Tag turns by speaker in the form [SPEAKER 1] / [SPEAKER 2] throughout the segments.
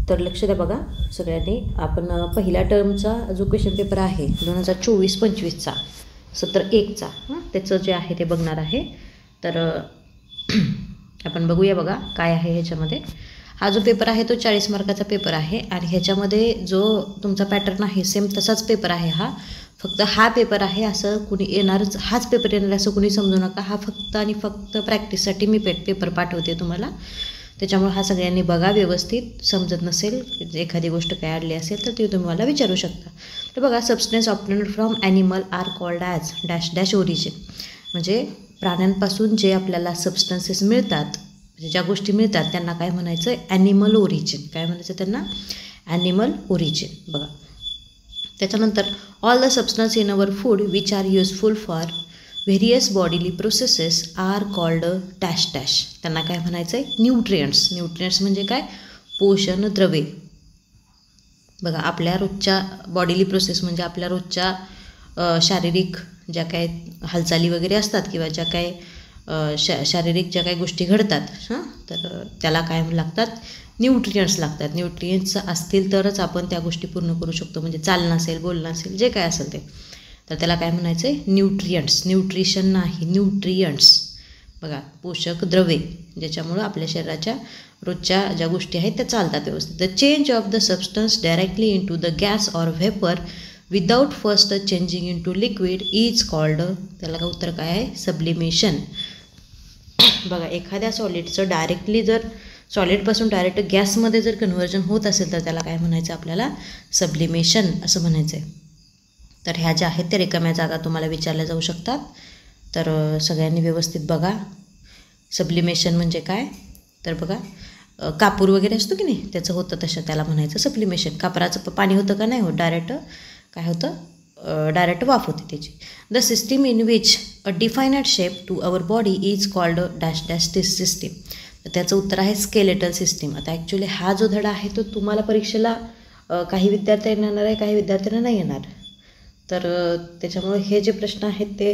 [SPEAKER 1] तर लक्ष द्या बघा सगळ्यांनी, आपण पहिल्या टर्मचा जो क्वेश्चन पेपर आहे 2024-25चा सत्र 1चा त्याचं जे आहे ते बघणार आहे. तर आपण बघूया बघा काय आहे ह्याच्यामध्ये. हा जो पेपर आहे तो 40 मार्काचा पेपर आहे आणि ह्याच्यामध्ये जो तुमचा पॅटर्न आहे सेम तसाच पेपर आहे. हा फक्त हा पेपर आहे असं कुणी येणारच, हाच पेपर येणार असं कुणी समजू नका. हा फक्त आणि फक्त प्रॅक्टिससाठी मी पेपर पाठवते तुम्हाला. त्याच्यामुळे हा सगळ्यांनी बघा व्यवस्थित. समजत नसेल एखादी गोष्ट काय अडली असेल तर ती तुम्ही मला विचारू शकता. तर बघा, substance obtained from animal are called as dash dash origin. म्हणजे प्राण्यांपासून जे आपल्याला सबस्टन्सेस मिळतात, म्हणजे ज्या गोष्टी मिळतात त्यांना काय म्हणायचं, ॲनिमल ओरिजिन. काय म्हणायचं त्यांना, ॲनिमल ओरिजिन. बघा त्याच्यानंतर all the substance in our food which are useful for various bodily processes are called dash dash. त्यांना काय म्हणायचं आहे, न्यूट्रियंट्स. न्यूट्रियंट्स म्हणजे काय, पोषण द्रव्ये. बघा आपल्या रोजच्या बॉडीली प्रोसेस म्हणजे आपल्या रोजच्या शारीरिक ज्या काय हालचाली वगैरे असतात किंवा ज्या काय शारीरिक ज्या काही गोष्टी घडतात तर त्याला काय लागतात, न्यूट्रियंट्स लागतात. न्यूट्रियंट्स असतील तरच आपण त्या गोष्टी पूर्ण करू शकतो. म्हणजे चालणं असेल, बोलणं असेल, जे काय असेल ते, तर त्याला काय म्हणायचं आहे, न्यूट्रियंट्स. न्यूट्रिशन नाही, न्यूट्रियंट्स. बघा पोषक द्रव्ये ज्याच्यामुळं आपल्या शरीराच्या रोजच्या ज्या गोष्टी आहेत त्या चालतात व्यवस्थित. The change of the substance directly into the gas or vapour without first changing into liquid is called, त्याला का उत्तर काय आहे, सब्लिमेशन. बघा एखाद्या सॉलिडचं डायरेक्टली जर सॉलिडपासून डायरेक्ट गॅसमध्ये जर कन्व्हर्जन होत असेल तर त्याला काय म्हणायचं, आपल्याला सब्लिमेशन असं म्हणायचं आहे. तर ह्या ज्या आहेत त्या रिकाम्या जागा तुम्हाला विचारल्या जाऊ शकतात. तर सगळ्यांनी व्यवस्थित बघा. सब्लिमेशन म्हणजे काय, तर बघा कापूर वगैरे असतो की नाही त्याचं होतं तसं त्याला म्हणायचं सब्लिमेशन. कापराचं पाणी होतं का नाही होत, डायरेक्ट काय होतं, डायरेक्ट वाफ होते त्याची. The system in which a defined shape to our body is called dash dash this system. तर त्याचं उत्तर आहे स्केलेटल सिस्टीम. आता ॲक्च्युली हा जो धडा आहे तो तुम्हाला परीक्षेला काही विद्यार्थ्यांना येणार आहे, काही विद्यार्थ्यांना नाही येणार. तर त्याच्यामुळे हे जे प्रश्न आहेत ते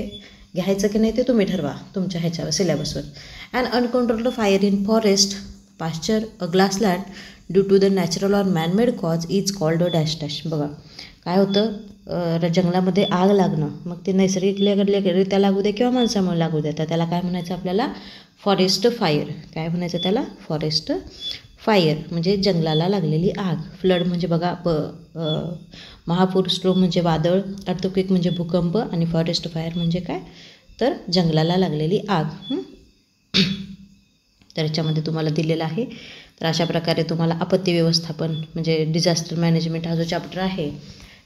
[SPEAKER 1] घ्यायचं की नाही ते तुम्ही ठरवा तुमच्या ह्याच्यावर सिलेबसवर. And uncontrolled fire in forest pasture a grassland due to the natural or manmade cause is called dash dash. बघा काय होतं, जंगलामध्ये आग लागणं, मग ते नैसर्गिकरित्या लागू दे किंवा माणसामुळे लागू दे, तर त्याला काय म्हणायचं आपल्याला, फॉरेस्ट फायर. काय म्हणायचं त्याला, फॉरेस्ट फायर म्हणजे जंगलाला लागलेली आग. फ्लड म्हणजे बघा महापूर, स्ट्रोम म्हणजे वादळ, अर्थक्वेक म्हणजे भूकंप आणि फॉरेस्ट फायर म्हणजे काय, तर जंगलाला लागलेली आग. तर याच्यामध्ये तुम्हाला दिलेलं आहे. तर अशा प्रकारे तुम्हाला आपत्ती व्यवस्थापन म्हणजे डिझास्टर मॅनेजमेंट हा जो चॅप्टर आहे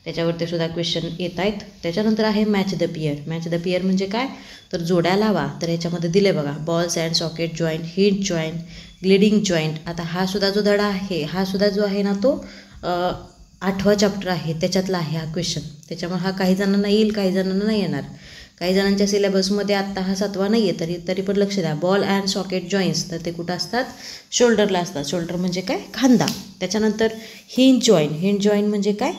[SPEAKER 1] त्याच्यावरती सुद्धा क्वेश्चन येत आहेत. त्याच्यानंतर आहे match the pair. Match the pair म्हणजे काय, तर जोड्या लावा. तर याच्यामध्ये दिले बघा, balls and socket joint, hinge joint, gliding joint. आता हा सुद्धा जो धडा आहे, हा सुद्धा जो आहे ना तो 8वा चॅप्टर आहे त्याच्यातला आहे हा क्वेश्चन. त्याच्यामुळे हा काही जणांना येईल, काही जणांना नाही येणार. काही जणांच्या सिलेबसमध्ये आत्ता हा 7वा नाही आहे, तरी पण लक्ष द्या. बॉल अँड सॉकेट जॉईंट्स, तर ते कुठं असतात, शोल्डरला असतात. शोल्डर म्हणजे काय, खांदा. त्याच्यानंतर हिंज जॉईंट. हिंज जॉईंट म्हणजे काय,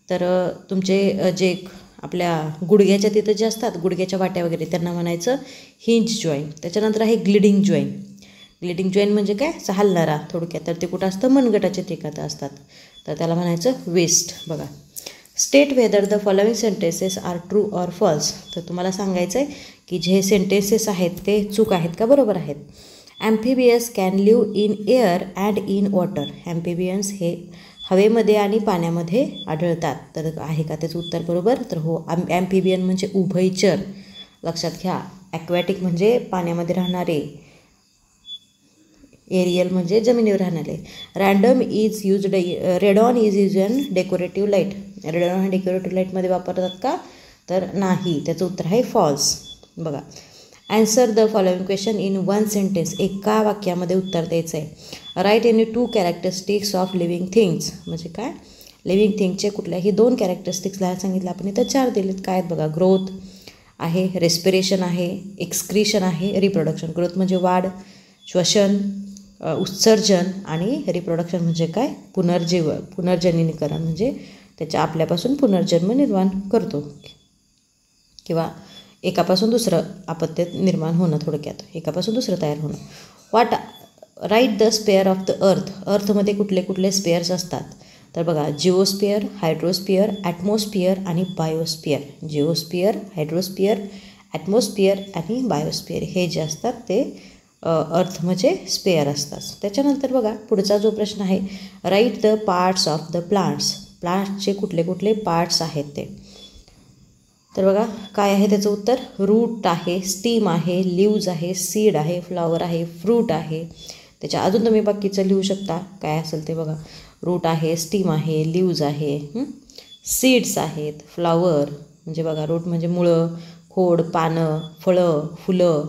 [SPEAKER 1] तर तुमचे जे आपल्या गुडघ्याच्या तिथं जे असतात, गुडघ्याच्या वाट्या वगैरे, त्यांना म्हणायचं हिंज जॉईंट. त्याच्यानंतर आहे ग्लिडिंग जॉईंट. ग्लिडिंग जॉईंट म्हणजे काय, हलणारा थोडक्यात. तर ते कुठं असतं, मनगटाच्या ठिकाणी असतात, तर त्याला म्हणायचं वेस्ट. बघा state whether the following sentences are true or false. तर तुम्हाला सांगायचं आहे की जे सेंटेन्सेस आहेत ते चूक आहेत का बरोबर आहेत. Amphibious can live in air and in water. Amphibians हे हवेमध्ये आणि पाण्यामध्ये आढळतात. तर आहे का त्याचं उत्तर बरोबर, तर हो. ॲम्फिबियन म्हणजे उभयचर, लक्षात घ्या. ॲक्वॅटिक म्हणजे पाण्यामध्ये राहणारे, एरियल म्हणजे जमिनीवर राहणारे. Random is used, radon is use in decorative light. Radon हा डेकोरेटिव्ह लाईटमध्ये वापरतात का, तर नाही. त्याचं उत्तर आहे फॉल्स. बघा answer the following question in one sentence. एका वाक्यामध्ये उत्तर द्यायचं आहे. Write any 2 characteristics of living things. म्हणजे काय, लिव्हिंग थिंगचे कुठल्याही 2 कॅरेक्टरिस्टिक्स लिहायला सांगितलं. आपण इथं 4 दिलेत. काय आहेत बघा, ग्रोथ आहे, रेस्पिरेशन आहे, एक्सक्रीशन आहे, रिप्रोडक्शन. ग्रोथ म्हणजे वाढ, श्वसन, उत्सर्जन, आणि रिप्रोडक्शन म्हणजे काय, पुनर्जननीकरण म्हणजे त्याच्या आपल्यापासून पुनर्जन्म निर्माण करतो किंवा एकापासून दुसरं अपत्य निर्माण होणं, थोडक्यात एकापासून दुसरं तयार होणं. Write the sphere of the अर्थमध्ये कुठले कुठले स्पेअर्स असतात? तर बघा, जिओस्पियर, हायड्रोस्पियर, ॲटमॉस्फियर आणि बायोस्पियर. जिओस्पियर, हायड्रोस्पियर, ॲटमॉस्फियर आणि बायोस्पियर हे जे असतात ते अर्थमध्ये स्पेअर असतात. त्याच्यानंतर बघा पुढचा जो प्रश्न आहे, write the parts of the प्लांट्सचे कुठले कुठले पार्ट्स आहेत ते. तर बघा काय आहे त्याचं उत्तर, रूट आहे, स्टीम आहे, लीव्ज आहे, सीड आहे, फ्लॉवर आहे, फ्रूट आहे. त्याच्या अजून तुम्ही बाकीचं लिहू शकता काय असेल ते. बघा, रूट आहे, स्टीम आहे, लीव्ज आहे, सीड्स आहेत, फ्लॉवर म्हणजे बघा रूट म्हणजे मुळं, खोड, पानं, फळं, फुलं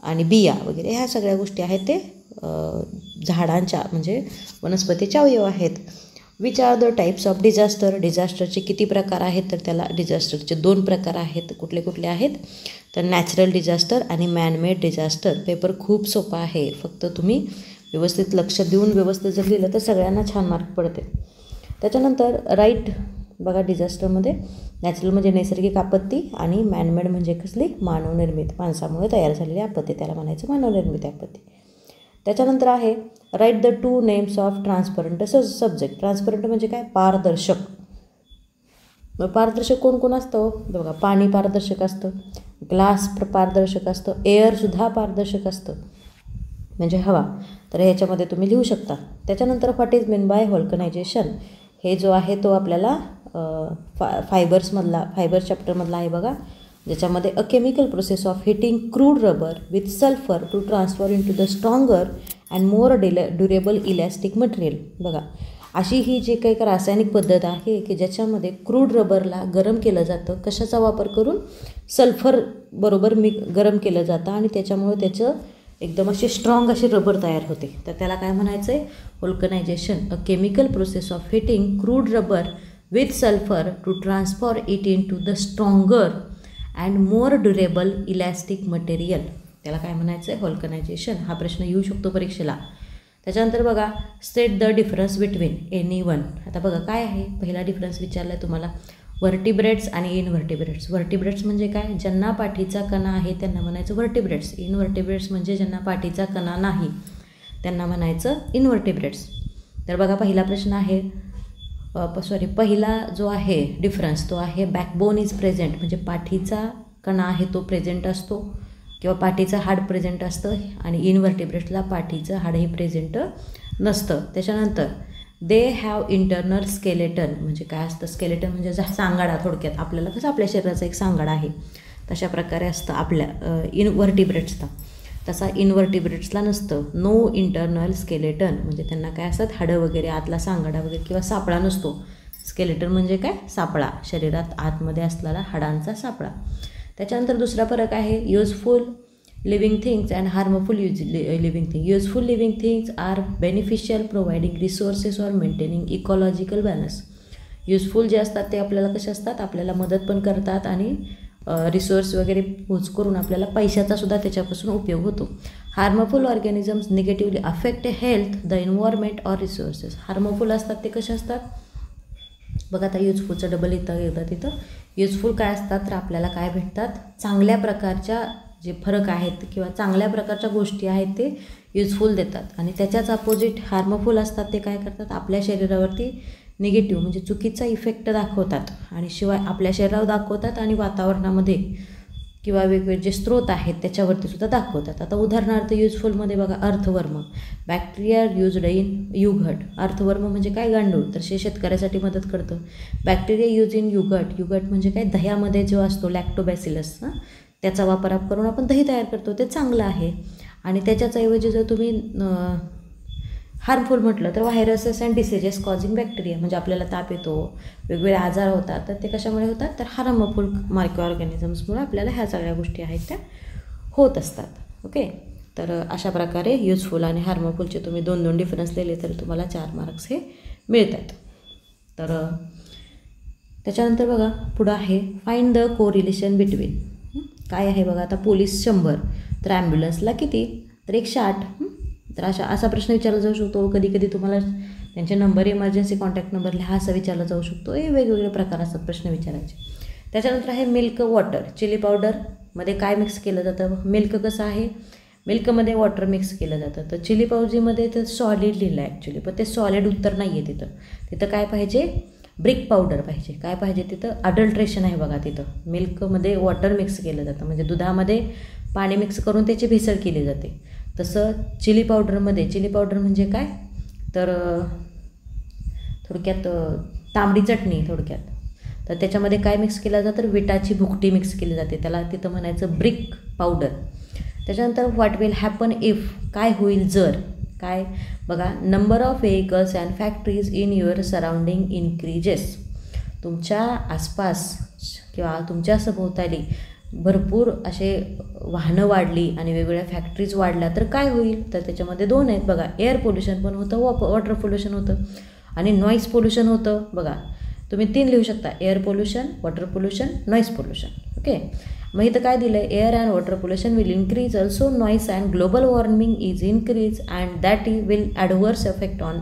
[SPEAKER 1] आणि बिया वगैरे ह्या सगळ्या गोष्टी आहेत ते झाडांच्या म्हणजे वनस्पतीचे अवयव आहेत. Which are the types of डिझास्टरचे किती प्रकार आहेत? तर त्याला डिझास्टरचे 2 प्रकार आहेत. कुठले कुठले आहेत? तर नॅचरल डिझास्टर आणि मॅनमेड डिझास्टर. पेपर खूप सोपा आहे, फक्त तुम्ही व्यवस्थित लक्ष देऊन व्यवस्थित जर लिहिलं तर सगळ्यांना छान मार्क पडते. त्याच्यानंतर राईट बघा, डिझास्टरमध्ये नॅचरल म्हणजे नैसर्गिक आपत्ती आणि मॅनमेड म्हणजे कसली? मानवनिर्मित, माणसामुळे तयार झालेली आपत्ती, त्याला म्हणायचं मानवनिर्मित आपत्ती. त्याच्यानंतर आहे write the 2 names of transparent subject. Transparent म्हणजे काय? पारदर्शक. मग पारदर्शक कोण कोण असतं? बघा, पाणी पारदर्शक असतं, ग्लास पारदर्शक असतं, एअरसुद्धा पारदर्शक असतं म्हणजे हवा. तर ह्याच्यामध्ये तुम्ही लिहू शकता. त्याच्यानंतर व्हॉट इज मीन बाय व्हल्कनायझेशन, हे जो आहे तो आपल्याला फायबर चॅप्टरमधला आहे बघा, ज्याच्यामध्ये a chemical process of heating crude rubber with sulphur to transfer into the stronger and more durable elastic material. बघा, अशी ही जी काही रासायनिक पद्धत आहे की ज्याच्यामध्ये क्रूड रबरला गरम केलं जातं. कशाचा वापर करून? सल्फर बरोबर गरम केलं जातं आणि त्याच्यामुळे त्याचं एकदम असे स्ट्रॉंग असे रबर तयार होते. तर त्याला काय म्हणायचं आहे? Vulcanization. A chemical process of heating crude rubber with sulphur to transfer it into the stronger and more durable elastic material. त्याला काय म्हणायचं आहे? व्हल्कनायझेशन. हा प्रश्न येऊ शकतो परीक्षेला. त्याच्यानंतर बघा, स्टेट द डिफरन्स बिटवीन एनी1. आता बघा काय आहे, पहिला डिफरन्स विचारला आहे तुम्हाला, व्हर्टिब्रेट्स आणि इनव्हर्टिब्रेट्स. व्हर्टिब्रेट्स म्हणजे काय? ज्यांना पाठीचा कणा आहे त्यांना म्हणायचं व्हर्टिब्रेट्स. इनव्हर्टिब्रेट्स म्हणजे ज्यांना पाठीचा कणा नाही त्यांना म्हणायचं इनव्हर्टिब्रेट्स. तर बघा पहिला प्रश्न आहे, पहिला जो आहे डिफरन्स तो आहे बॅकबोन इज प्रेझेंट, म्हणजे पाठीचा कणा आहे तो प्रेझेंट असतो किंवा पाठीचं हाड प्रेझेंट असतं आणि इनव्हर्टिब्रेट्सला पाठीचं हाडही प्रेझेंट नसतं. त्याच्यानंतर दे हॅव इंटरनल स्केलेटन, म्हणजे काय असतं? स्केलेटन म्हणजे सांगाडा. थोडक्यात आपल्याला कसं आपल्या शरीराचा एक सांगाडा आहे तशा प्रकारे असतं आपल्या इनव्हर्टिब्रेट्सला, तसा इनव्हर्टिब्रेट्सला नसतं. नो इंटरनल स्केलेटन म्हणजे त्यांना काय असतात? हाडं वगैरे, आतला सांगाडा वगैरे किंवा सापळा नसतो. स्केलेटन म्हणजे काय? सापळा, शरीरात आतमध्ये असलेला हाडांचा सापळा. त्याच्यानंतर दुसरा फरक आहे useful living things and harmful living thing. Useful living things are beneficial providing resources or maintaining ecological balance. Useful जे असतात ते आपल्याला कसे असतात? आपल्याला मदत पण करतात आणि रिसोर्स वगैरे यूज करून आपल्याला पैशाचासुद्धा त्याच्यापासून उपयोग होतो. Harmful organisms negatively affect health, the environment or resources. Harmful असतात ते कसे असतात? बघा, आता युजफुलचं डबल तिथं युजफुल काय असतात? तर आपल्याला काय भेटतात? चांगल्या प्रकारच्या जे फरक आहेत किंवा चांगल्या प्रकारच्या गोष्टी आहेत ते युजफुल देतात. आणि त्याच्याच अपोजिट हार्मफुल असतात ते काय करतात? आपल्या शरीरावरती निगेटिव्ह म्हणजे चुकीचा इफेक्ट दाखवतात आणि शिवाय आपल्या शरीरावर दाखवतात आणि वातावरणामध्ये किंवा वेगवेगळे जे स्रोत आहेत त्याच्यावरती सुद्धा दाखवतात. आता उदाहरणार्थ युजफुलमध्ये बघा, earthworm, bacteria used in yogurt. Earthworm म्हणजे काय? गांडूळ, तर शेतकऱ्यासाठी मदत करतं. Bacteria use in yogurt. Yogurt म्हणजे काय? दह्यामध्ये जो असतो लॅक्टोबॅसिलस, त्याचा वापर करून आपण दही तयार करतो, ते चांगलं आहे. आणि त्याच्याचऐवजी जर तुम्ही हार्मफुल म्हटलं तर viruses and diseases causing bacteria, म्हणजे आपल्याला ताप येतो, वेगवेगळे आजार होतात, तर ते कशामुळे होतात? तर हार्मफुल मायक्रो ऑर्गॅनिझम्समुळे आपल्याला ह्या सगळ्या गोष्टी आहेत त्या होत असतात. ओके, तर अशा प्रकारे युजफुल आणि हार्मफुलचे तुम्ही 2-2 डिफरन्स लिहिले तर तुम्हाला 4 मार्क्स हे मिळतात. तर त्याच्यानंतर बघा पुढं आहे फाइंड द कोरिलेशन बिटवीन. काय आहे बघा, आता पोलीस 100 तर ॲम्ब्युलन्सला किती? तर 108. तर असा प्रश्न विचारला जाऊ शकतो. कधी कधी तुम्हाला त्यांचे नंबर, इमर्जन्सी कॉन्टॅक्ट नंबर लिहा असं विचारला जाऊ शकतो. हे वेगवेगळे प्रकार असतात प्रश्न विचारायचे. त्याच्यानंतर आहे मिल्क वॉटर. चिली पावडरमध्ये काय मिक्स केलं जातं? मिल्क कसं आहे? मिल्कमध्ये वॉटर मिक्स केलं जातं. तर चिली पावडरमध्ये तर सॉलिड लिहिलं आहे ॲक्च्युली, पण ते सॉलिड उत्तर नाही आहे तिथं. तिथं काय पाहिजे, ब्रिक पावडर पाहिजे. काय पाहिजे तिथं, अडल्ट्रेशन आहे बघा तिथं. मिल्कमध्ये वॉटर मिक्स केलं जातं, म्हणजे दुधामध्ये पाणी मिक्स करून त्याची भेसळ केली जाते. तसं चिली पावडर म्हणजे काय, तर थोडक्यात तांबडी चटणी थोडक्यात. तर त्याच्यामध्ये काय मिक्स केलं जातं, तर विटाची भुकटी मिक्स केली जाते, त्याला तिथं म्हणायचं ब्रिक पावडर. त्याच्यानंतर व्हॉट विल हॅपन इफ, काय होईल जर, काय बघा, number of vehicles and factories in your surrounding increases. तुमच्या आसपास किंवा तुमच्या सभोवताली भरपूर असे वाहनं वाढली आणि वेगवेगळ्या फॅक्टरीज वाढल्या तर काय होईल, तर त्याच्यामध्ये 2 आहेत बघा. एअर पोल्युशन पण होतं, वॉटर पोल्युशन होतं आणि नॉईज पोल्युशन होतं. बघा तुम्ही 3 लिहू शकता, air pollution, water pollution, noise pollution. Okay, मग इथं काय दिलं आहे, air and water pollution will increase, also noise and global warming is increase and that will adverse effect on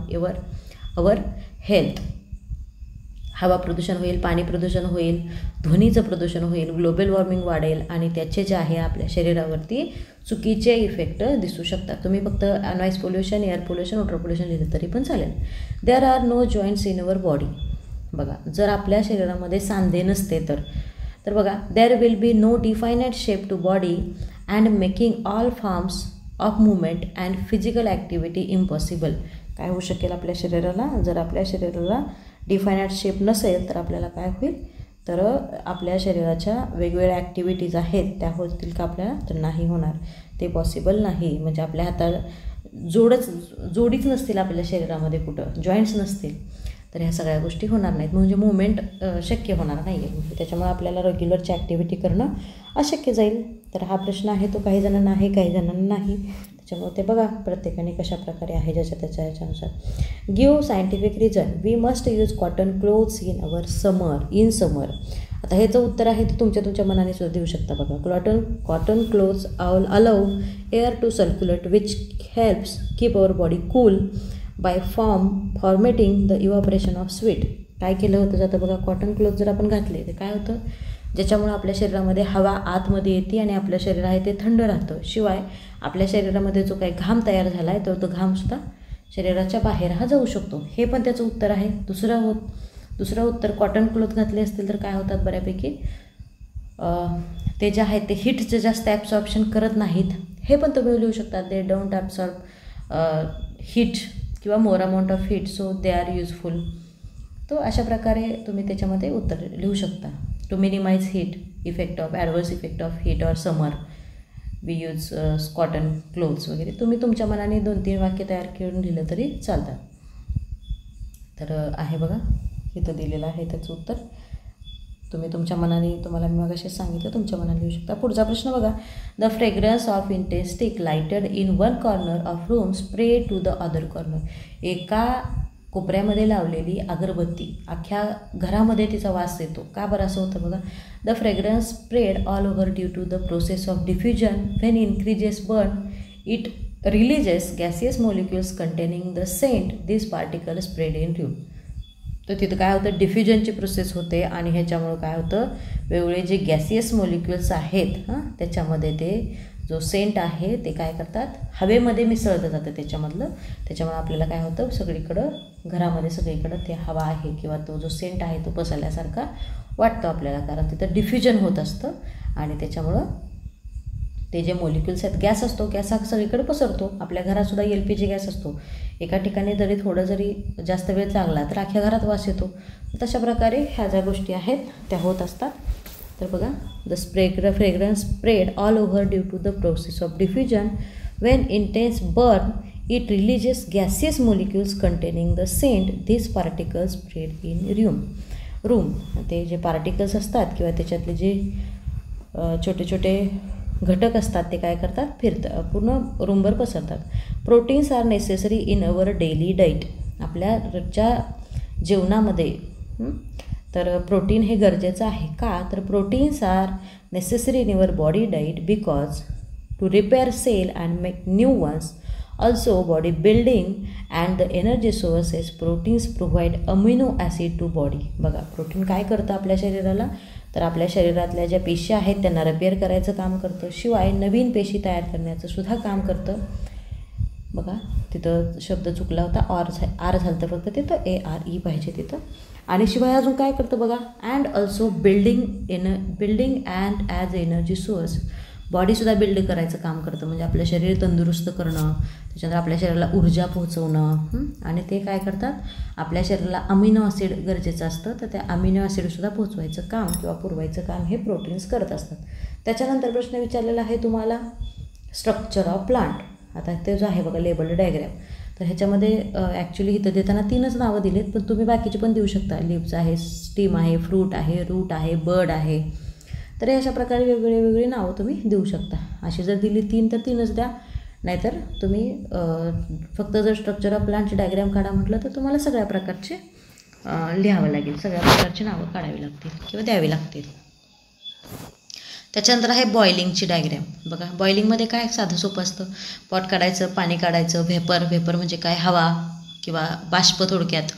[SPEAKER 1] our health. हवा प्रदूषण होईल, पाणी प्रदूषण होईल, ध्वनीचं प्रदूषण होईल, ग्लोबल वॉर्मिंग वाढेल आणि त्याचे जे आहे आपल्या शरीरावरती चुकीचे इफेक्ट दिसू शकतात. तुम्ही फक्त noise pollution, air pollution, water pollution लिहिलं तरी पण चालेल. There are no joints in our body. बघा जर आपल्या शरीरामध्ये सांधे नसते तर बघा, there will be no defined shape to body and making all forms of movement and physical activity impossible. काय होऊ शकेल आपल्या शरीराला, जर आपल्या शरीराला डिफायनेड शेप नसेल तर आपल्याला काय होईल, तर आपल्या शरीराच्या वेगवेगळ्या ॲक्टिव्हिटीज आहेत त्या होतील का आपल्याला, तर नाही होणार, ते पॉसिबल नाही. म्हणजे आपल्या हाताला जोडीच नसतील आपल्या शरीरामध्ये, कुठं जॉईंट्स नसतील तर ह्या सगळ्या गोष्टी होणार नाहीत, म्हणजे मुवमेंट शक्य होणार नाही आहे. त्याच्यामुळे आपल्याला रेग्युलरची ॲक्टिव्हिटी करणं अशक्य जाईल. तर हा प्रश्न आहे तो काही जणांना आहे, काही जणांना नाही. त्याच्यामुळे ते बघा प्रत्येकाने कशा प्रकारे आहे ज्याच्या त्याच्या ह्याच्यानुसार. Give scientific reason, we must use cotton clothes in summer. आता ह्याचं उत्तर आहे ते तुमच्या मनाने सुद्धा देऊ शकता. बघा, cotton clothes allow air to circulate which helps keep our body cool by formatting the evaporation of sweat. काय केलं होतं जातं बघा, कॉटन क्लोथ जर आपण घातले तर काय होतं, ज्याच्यामुळं आपल्या शरीरामध्ये हवा आतमध्ये येते आणि आपलं शरीर आहे ते थंड राहतं. शिवाय आपल्या शरीरामध्ये जो काही घाम तयार झाला आहे तर तो घामसुद्धा शरीराच्या बाहेर हा जाऊ शकतो. हे पण त्याचं उत्तर आहे. दुसरं उत्तर, कॉटन क्लोथ घातले असतील तर काय होतात बऱ्यापैकी, ते जे आहेत ते हीटचं जास्त ॲब्सॉर्प्शन करत नाहीत. हे पण तुम्ही लिहू शकता, दे डोंट ॲब्सॉर्ब हीट किंवा more amount of heat, so they are useful. तो अशा प्रकारे तुम्ही त्याच्यामध्ये उत्तर लिहू शकता. To minimize heat effect of adverse effect of heat or summer we use cotton clothes वगैरे. तुम्ही तुमच्या मनाने 2-3 वाक्य तयार करून लिहिलं तरी चालतात. तर आहे बघा इथं दिलेलं आहे त्याचं उत्तर. तुम्ही तुमच्या मनाने, तुम्हाला मी मगाशी सांगितलं, तुमच्या मनाने लिहू शकता. पुढचा प्रश्न बघा, the fragrance of intense stick lighted in one corner of room spray to the other corner. एका कोपऱ्यामध्ये लावलेली अगरबत्ती अख्ख्या घरामध्ये तिचा वास येतो. का बरं असं होतं बघा, the fragrance spread all over due to the process of diffusion. When increases burn it releases gaseous molecules containing the scent. This particle spread in room. तर तिथं काय होतं, डिफ्युजनची प्रोसेस होते आणि ह्याच्यामुळं काय होतं, वेगवेगळे जे गॅसियस मॉलिक्युल्स आहेत त्याच्यामध्ये ते जो सेंट आहे ते काय करतात, हवेमध्ये मिसळलं जातं त्याच्यामुळे आपल्याला काय होतं, सगळीकडं घरामध्ये सगळीकडं ते हवा आहे किंवा तो जो सेंट आहे तो पसरल्यासारखा वाटतो आपल्याला, कारण तिथं डिफ्युजन होत असतं आणि त्याच्यामुळं ते जे मॉलिक्युल्स आहेत, गॅस असतो, गॅस हा सगळीकडे पसरतो. आपल्या घरातसुद्धा LPG गॅस असतो. एका ठिकाणी जरी जास्त वेळ लागला तर अख्ख्या घरात वास येतो. तशा प्रकारे ह्या ज्या गोष्टी आहेत त्या होत असतात. तर बघा, the fragrance spread all over due to the process of diffusion. When intense burn it releases gaseous molecules containing the scent. This particles spread in room. ते जे पार्टिकल्स असतात किंवा त्याच्यातले जे छोटे छोटे घटक असतात ते काय करतात, पूर्ण रूमवर पसरतात. Proteins are necessary in our daily diet. आपल्या रोजच्या जेवणामध्ये तर प्रोटीन हे गरजेचं आहे. का, तर proteins are necessary in our body diet because to repair cell and make new ones. Also body building and the energy sources. Proteins provide amino acid to body. बघा, प्रोटीन काय करतं आपल्या शरीराला, तर आपल्या शरीरातल्या ज्या पेशी आहेत त्यांना रिपेअर करायचं काम करतं, शिवाय नवीन पेशी तयार करण्याचं सुद्धा काम करतं. बघा तिथं शब्द चुकला होता, आर झालं तर फक्त तिथं ARE पाहिजे तिथं. आणि शिवाय अजून काय करतं बघा, and also building and as energy source. बॉडीसुद्धा बिल्ड करायचं काम करतं, म्हणजे आपलं शरीर तंदुरुस्त करणं, त्याच्यानंतर आपल्या शरीराला ऊर्जा पोहोचवणं. आणि ते काय करतात, आपल्या शरीराला अमिनो ॲसिड गरजेचं असतं, तर त्या अमिनो ॲसिडसुद्धा पोहोचवायचं काम किंवा पुरवायचं काम हे प्रोटीन्स करत असतात. त्याच्यानंतर प्रश्न विचारलेला आहे तुम्हाला स्ट्रक्चर ऑफ प्लांट. आता ते जो आहे बघा लेबल्ड डायग्रॅम, तर ह्याच्यामध्ये ॲक्च्युली इथं देताना 3च नावं दिलेत, पण तुम्ही बाकीचे पण देऊ शकता. लिव्स आहे, स्टीम आहे, फ्रूट आहे, रूट आहे, बर्ड आहे. तर अशा प्रकारे वेगवेगळी नावं तुम्ही देऊ शकता. अशी जर दिली 3 तर 3च द्या, नाहीतर तुम्ही फक्त जर स्ट्रक्चर ऑफ प्लांटचे डायग्रॅम काढा म्हटलं तर तुम्हाला सगळ्या प्रकारचे लिहावं लागेल, सगळ्या प्रकारची नावं काढावी लागतील किंवा द्यावी लागतील. त्याच्यानंतर आहे बॉइलिंगची डायग्रॅम. बघा बॉइलिंगमध्ये काय साधं सोपं असतं, पॉट काढायचं, पाणी काढायचं, व्हेपर म्हणजे काय, हवा किंवा बाष्प थोडक्यात,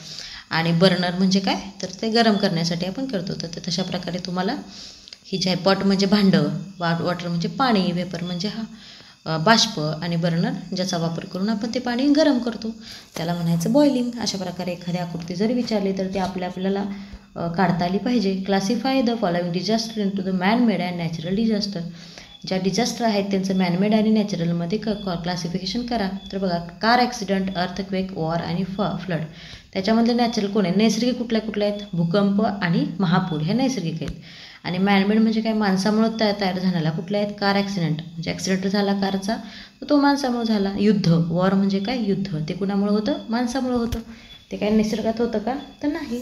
[SPEAKER 1] आणि बर्नर म्हणजे काय, तर ते गरम करण्यासाठी आपण करतो. तर ते तशा प्रकारे तुम्हाला ही जे आहे, पॉट म्हणजे भांडं, वॉटर म्हणजे पाणी, व्हेपर म्हणजे बाष्प, आणि बर्नर ज्याचा वापर करून आपण ते पाणी गरम करतो, त्याला म्हणायचं बॉइलिंग. अशा प्रकारे एखादी आकृती जरी विचारली तर ती आपल्याला काढता आली पाहिजे. Classify the following disaster into the manmade and natural disaster. ज्या डिझास्टर आहेत त्यांचं मॅनमेड आणि नॅचरलमध्ये क्लासिफिकेशन करा. तर बघा कार ॲक्सिडेंट, अर्थक्वेक, वॉर आणि फ्लड. त्याच्यामधले नॅचरल कोण आहे, नैसर्गिक कुठल्या आहेत, भूकंप आणि महापूर हे नैसर्गिक आहेत. आणि मॅनमेड म्हणजे काय, माणसामुळं तयार झालेला कुठल्या आहेत, कार ॲक्सिडेंट म्हणजे ॲक्सिडेंट झाला कारचा तर तो माणसामुळं झाला. युद्ध, वॉर म्हणजे काय, युद्ध ते कुणामुळं होतं, माणसामुळं होतं. ते काय निसर्गात होतं का, तर नाही.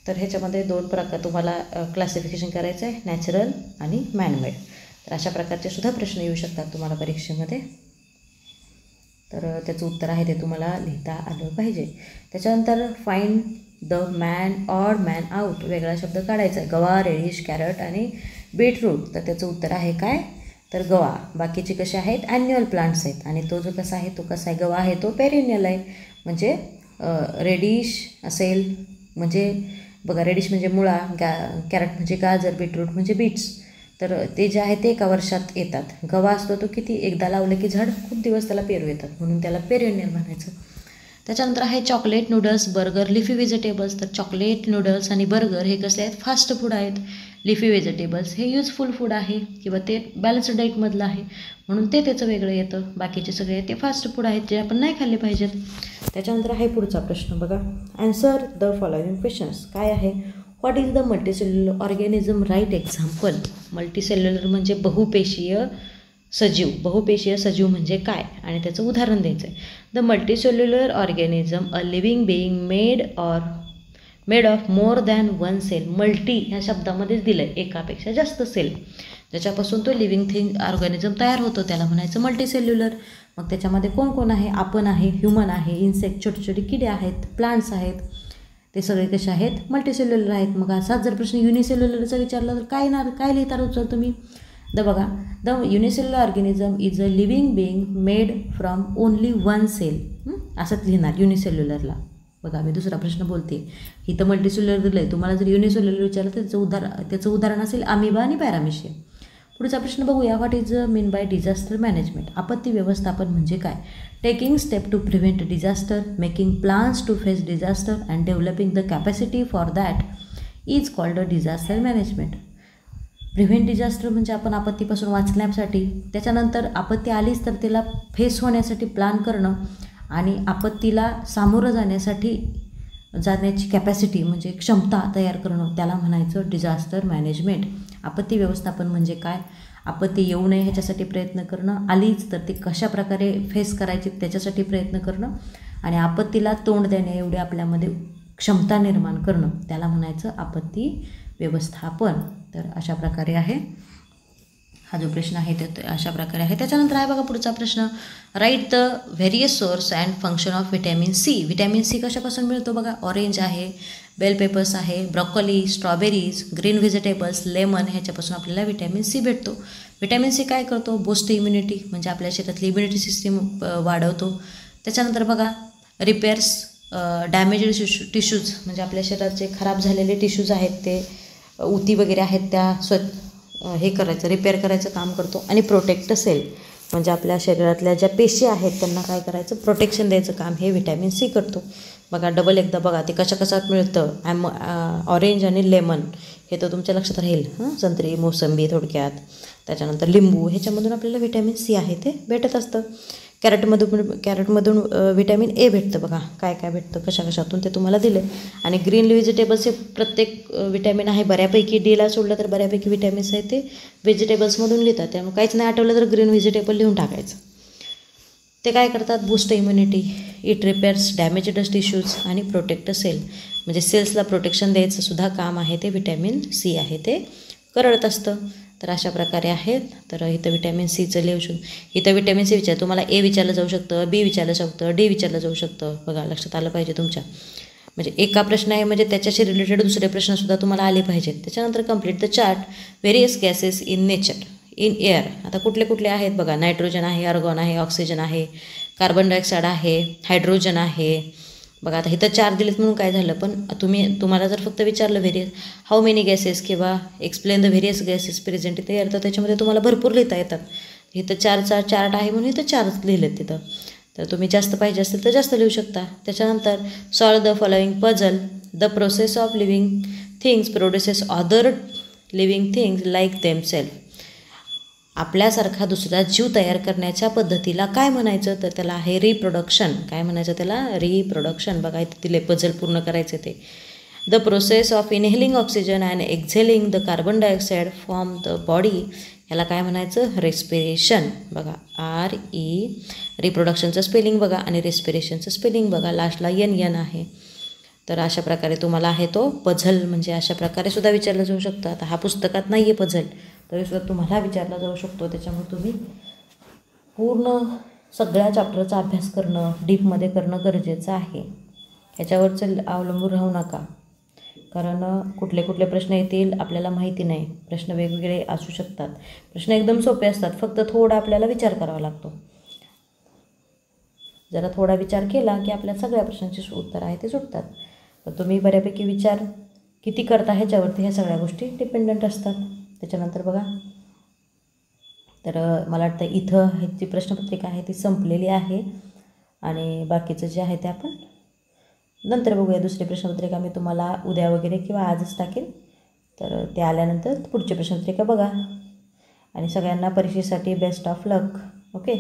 [SPEAKER 1] तर ह्याच्यामध्ये 2 प्रकार तुम्हाला क्लासिफिकेशन करायचं आहे, नॅचरल आणि मॅनमेड. तर अशा प्रकारचे सुद्धा प्रश्न येऊ शकतात तुम्हाला परीक्षेमध्ये. तर त्याचं उत्तर आहे ते तुम्हाला लिहिता आलं पाहिजे. त्याच्यानंतर find the man odd man out. वेगळा शब्द काढायचा आहे, गवा, रेडिश, कॅरट आणि बीटरूट. तर त्याचं उत्तर आहे काय, तर गवा. बाकीचे कसे आहेत, ॲन्युअल प्लांट्स आहेत. आणि तो जो कसा आहे, तो कसा आहे, गवा आहे तो पेरिनियल आहे. म्हणजे रेडिश असेल म्हणजे बघा, रेडिश म्हणजे मुळा, कॅरट म्हणजे गाजर, बीटरूट म्हणजे बीट्स. तर ते जे आहे ते एका वर्षात येतात. गवा असतो तो किती, एकदा लावलं की झाड खूप दिवस त्याला पेरू येतात, म्हणून त्याला पेरिनियल म्हणायचं. त्याच्यानंतर आहे chocolate, noodles, burger, leafy vegetables. तर चॉकलेट, नूडल्स आणि बर्गर हे कसले आहेत, फास्ट फूड आहेत. लिफी व्हेजिटेबल्स हे युजफुल फूड आहे किंवा ते बॅलन्स्ड डाईटमधलं आहे, म्हणून ते त्याचं वेगळं येतं. बाकीचे सगळे ते फास्ट फूड आहेत जे आपण नाही खाल्ले पाहिजेत. त्याच्यानंतर आहे पुढचा प्रश्न बघा, ॲन्सर द फॉलोइंग क्वेश्चन्स. काय आहे, what is the multicellular organism, write example. Multicellular म्हणजे बहुपेशीय सजीव. बहुपेशीय सजीव म्हणजे काय आणि त्याचं उदाहरण द्यायचं आहे. The multicellular organism a living being made of more than one cell. Multi ह्या शब्दामध्येच दिलं आहे, एकापेक्षा जास्त सेल ज्याच्यापासून तो लिव्हिंग ऑर्गॅनिझम तयार होतो त्याला म्हणायचं मल्टीसेल्युलर. मग त्याच्यामध्ये कोण कोण आहे, आपण आहे, ह्युमन आहे, इन्सेक्ट छोटे छोटे किडे आहेत, प्लांट्स आहेत, ते सगळे कसे आहेत, मल्टीसेल्युलर आहेत. मग असाच जर प्रश्न युनिसेल्युलरचा विचारला तर काय लिहिता उचल तुम्ही. बघा, the unicellular organism is a living being made from only one cell. असंच लिहिणार युनिसेल्युलरला. बघा मी दुसरा प्रश्न बोलते, इथं मल्टीसेल्युलर दिलं आहे, तुम्हाला जर युनिसेल्युलर विचारलं तर त्याचं उदाहरण असेल अमिबा आणि पॅरामिशियम. पुढचा प्रश्न बघूया, what is mean by disaster management. आपत्ती व्यवस्थापन म्हणजे काय. Taking step to prevent disaster, making plans to face disaster and developing the capacity for that is called a disaster management. Prevent disaster म्हणजे आपण आपत्तीपासून वाचण्यासाठी, त्याच्यानंतर आपत्ती आलीच तर त्याला फेस होण्यासाठी प्लॅन करणं, आणि आपत्तीला सामोरं जाण्याची कॅपॅसिटी म्हणजे क्षमता तयार करणं, त्याला म्हणायचं डिझास्टर मॅनेजमेंट. आपत्ती व्यवस्थापन म्हणजे काय, आपत्ती येऊ नये ह्याच्यासाठी प्रयत्न करणं, आलीच तर ते कशा प्रकारे फेस करायची त्याच्यासाठी प्रयत्न करणं, आणि आपत्तीला तोंड देणे एवढे आपल्यामध्ये क्षमता निर्माण करणं, त्याला म्हणायचं आपत्ती व्यवस्थापन. तर अशा प्रकारे आहे हा जो प्रश्न आहे ते अशा प्रकारे आहे. त्याच्यानंतर आहे बघा पुढचा प्रश्न, write the various source and function of vitamin C. Vitamin C कशापासून मिळतो बघा, ऑरेंज आहे, बेल पेपर्स आहे, broccoli, strawberries, green vegetables, lemon ह्याच्यापासून आपल्याला व्हिटॅमिन सी भेटतो. व्हिटॅमिन सी काय करतो, बूस्ट इम्युनिटी म्हणजे आपल्या शरीरातली इम्युनिटी सिस्टीम वाढवतो. त्याच्यानंतर बघा रिपेअर्स डॅमेज्ड टिश्यूज म्हणजे आपल्या शरीराचे खराब झालेले टिश्यूज आहेत ते उती वगैरे आहेत त्या हे करायचं, रिपेअर करायचं काम करतो. आणि प्रोटेक्ट सेल म्हणजे आपल्या शरीरातल्या ज्या पेशी आहेत त्यांना काय करायचं, प्रोटेक्शन द्यायचं काम हे व्हिटॅमिन सी करतो. बघा डबल एकदा बघा ते कशात मिळतं. ऑरेंज आणि लेमन हे तर तुमच्या लक्षात राहील. संत्री, मोसंबी थोडक्यात, त्याच्यानंतर लिंबू, ह्याच्यामधून आपल्याला व्हिटॅमिन सी आहे ते भेटत असतं. कॅरेटमधून व्हिटॅमिन ए भेटतं. बघा काय काय भेटतं, कशातून ते तुम्हाला दिले. आणि ग्रीन व्हेजिटेबल्स हे प्रत्येक व्हिटॅमिन आहे बऱ्यापैकी, डीला सोडलं तर बऱ्यापैकी व्हिटॅमिन्स आहे ते व्हेजिटेबल्समधून लिहितात. त्यामुळे काहीच नाही आठवलं तर ग्रीन व्हेजिटेबल लिहून टाकायचं. ते काय करतात, boost immunity, it repairs damaged tissues आणि प्रोटेक्ट सेल म्हणजे सेल्सला प्रोटेक्शन द्यायचं सुद्धा काम आहे ते व्हिटॅमिन सी आहे ते करत असतं. तर अशा प्रकारे आहेत. तर इथं व्हिटॅमिन सीचं लिहू शकतो. इथं व्हिटॅमिन सी तुम्हाला ए विचारलं जाऊ शकतं, बी विचारलं शकतं, डी विचारलं जाऊ शकतं. बघा लक्षात आलं पाहिजे तुमच्या. म्हणजे एका प्रश्न आहे म्हणजे त्याच्याशी रिलेटेड दुसरे प्रश्नसुद्धा तुम्हाला आले पाहिजेत. त्याच्यानंतर complete the chart various gases in nature in air. आता कुठले कुठले आहेत बघा, नायट्रोजन आहे, आर्गॉन आहे, ऑक्सिजन आहे, कार्बन डायऑक्साईड आहे, हायड्रोजन आहे. बघा आता इथं 4 दिलेत म्हणून काय झालं, पण तुम्हाला जर फक्त विचारलं हाऊ मेनी गॅसेस किंवा explain the various gases present in the air, तर त्याच्यामध्ये तुम्हाला भरपूर लिहिता येतात. इथं 4चा चार्ट आहे म्हणून इथं 4 लिहिलेत तिथं. तर तुम्ही जास्त पाहिजे असेल तर जास्त लिहू शकता. त्याच्यानंतर solve the following puzzle. The process of living things produces other living things like themself. आपल्यासारखा दुसरा जीव तयार करण्याच्या पद्धतीला काय म्हणायचं, तर त्याला आहे रिप्रोडक्शन. काय म्हणायचं त्याला, रिप्रोडक्शन. बघा इथे दिले पझल पूर्ण करायचे ते. The process of inhaling oxygen and exhaling the carbon dioxide from the body, ह्याला काय म्हणायचं, रेस्पिरेशन. बघा रिप्रोडक्शनचं स्पेलिंग बघा आणि रेस्पिरेशनचं स्पेलिंग बघा, लास्टला एन आहे. तर अशा प्रकारे तुम्हाला आहे तो पझल म्हणजे अशा प्रकारे सुद्धा विचारलं जाऊ शकतं. आता हा पुस्तकात नाही आहे पझल, तरीसुद्धा तुम्हाला विचारला जाऊ शकतो. त्याच्यामुळे तुम्ही पूर्ण सगळ्या चॅप्टरचा अभ्यास करणं, डीपमध्ये करणं गरजेचं आहे. ह्याच्यावरचं अवलंबून राहू नका, कारण कुठले कुठले प्रश्न येतील आपल्याला माहिती नाही. प्रश्न वेगवेगळे असू शकतात. प्रश्न एकदम सोपे असतात, फक्त थोडा आपल्याला विचार करावा लागतो. जरा थोडा विचार केला की आपल्या सगळ्या प्रश्नांची उत्तर आहे ते सुटतात. तर तुम्ही बऱ्यापैकी विचार किती करता ह्याच्यावरती ह्या सगळ्या गोष्टी डिपेंडंट असतात. त्याच्यानंतर बघा, तर मला वाटतं इथं ह्याची प्रश्नपत्रिका आहे ती संपलेली आहे आणि बाकीचं जे आहे ते आपण नंतर बघूया. दुसरी प्रश्नपत्रिका मी तुम्हाला उद्या वगैरे किंवा आजच टाकेल. तर ते आल्यानंतर पुढची प्रश्नपत्रिका बघा आणि सगळ्यांना परीक्षेसाठी बेस्ट ऑफ लक. ओके.